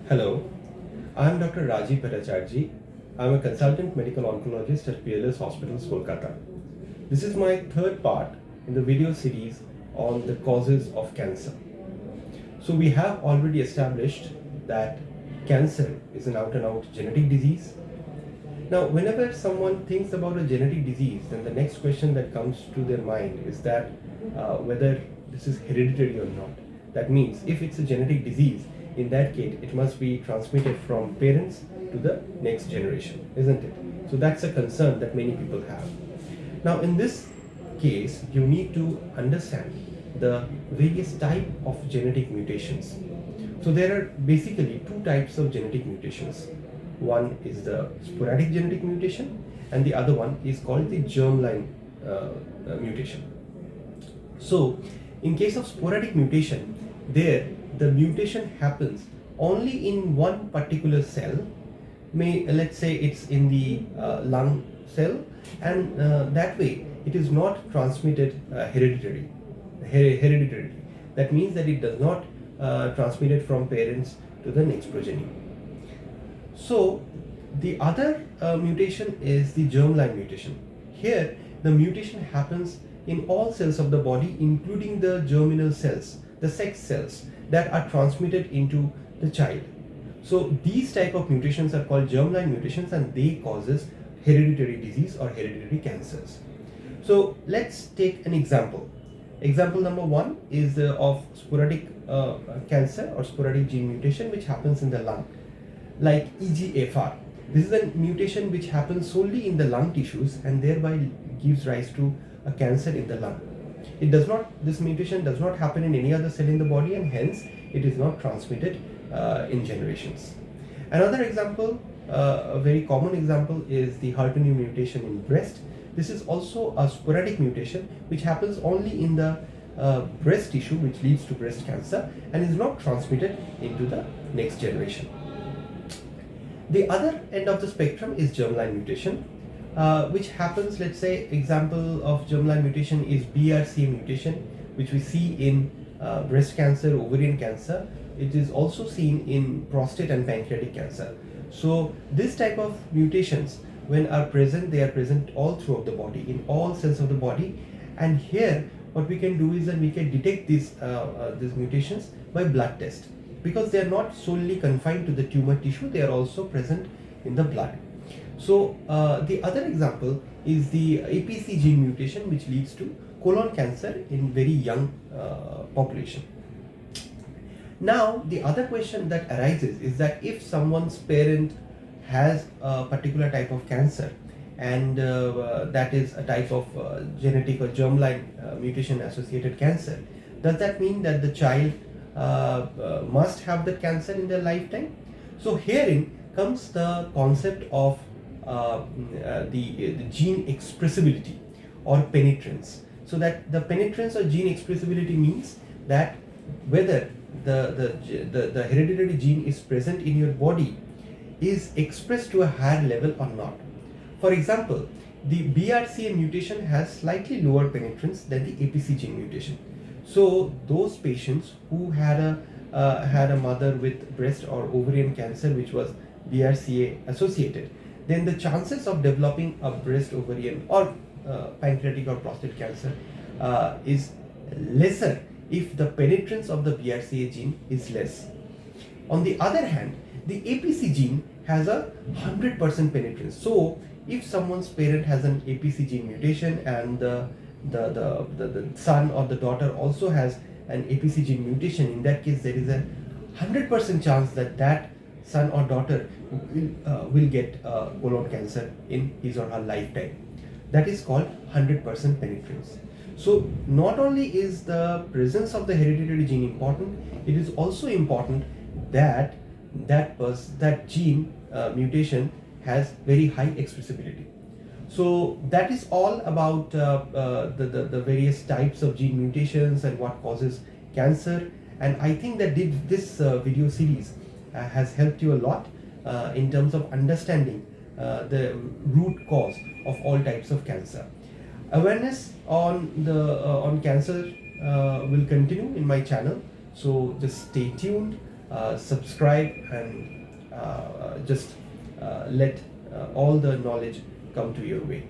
Hello, I am Dr. Rajiv Bhattacharjee. I am a consultant medical oncologist at PLS Hospitals, Kolkata. This is my third part in the video series on the causes of cancer. So we have already established that cancer is an out-and-out genetic disease. Now, whenever someone thinks about a genetic disease, then the next question that comes to their mind is that whether this is hereditary or not. That means if it's a genetic disease, in that case, it must be transmitted from parents to the next generation, isn't it? So that's a concern that many people have. Now, in this case, you need to understand the various type of genetic mutations. So there are basically two types of genetic mutations. One is the sporadic genetic mutation, and the other one is called the germline mutation. So, in case of sporadic mutation, there the mutation happens only in one particular cell. Let's say it's in the lung cell, and that way it is not transmitted hereditary. That means that it does not transmitted from parents to the next progeny. So the other mutation is the germline mutation. Here the mutation happens in all cells of the body, including the germinal cells, the sex cells that are transmitted into the child. So these type of mutations are called germline mutations, and they causes hereditary disease or hereditary cancers. So let's take an example. Example number one is of sporadic cancer or sporadic gene mutation which happens in the lung, like EGFR. This is a mutation which happens solely in the lung tissues and thereby gives rise to a cancer in the lung. This mutation does not happen in any other cell in the body, and hence it is not transmitted in generations. Another example, a very common example, is the HER2 mutation in breast. This is also a sporadic mutation which happens only in the breast tissue, which leads to breast cancer and is not transmitted into the next generation. The other end of the spectrum is germline mutation, which happens, let's say, example of germline mutation is BRCA mutation, which we see in breast cancer, ovarian cancer. It is also seen in prostate and pancreatic cancer. So this type of mutations, when are present, they are present all throughout the body, in all cells of the body. And here what we can do is that we can detect these mutations by blood test, because they are not solely confined to the tumor tissue, they are also present in the blood. So the other example is the APC gene mutation, which leads to colon cancer in very young population. Now the other question that arises is that if someone's parent has a particular type of cancer, and that is a type of genetic or germline mutation associated cancer, does that mean that the child must have the cancer in their lifetime? So herein comes the concept of the gene expressibility or penetrance. So that the penetrance or gene expressibility means that whether the hereditary gene is present in your body is expressed to a higher level or not. For example, the BRCA mutation has slightly lower penetrance than the APC gene mutation. So those patients who had a mother with breast or ovarian cancer which was BRCA associated, then the chances of developing a breast, ovarian or pancreatic or prostate cancer is lesser if the penetrance of the BRCA gene is less. On the other hand, the APC gene has a 100% penetrance. So if someone's parent has an APC gene mutation and the son or the daughter also has an APC gene mutation, in that case there is a 100% chance that that son or daughter will get colon cancer in his or her lifetime. That is called 100% penetrance. So not only is the presence of the hereditary gene important, it is also important that that gene mutation has very high expressibility. So that is all about the various types of gene mutations and what causes cancer. And I think that this video series has helped you a lot in terms of understanding the root cause of all types of cancer. Awareness on cancer will continue in my channel, so just stay tuned. subscribe and just let all the knowledge come to your way.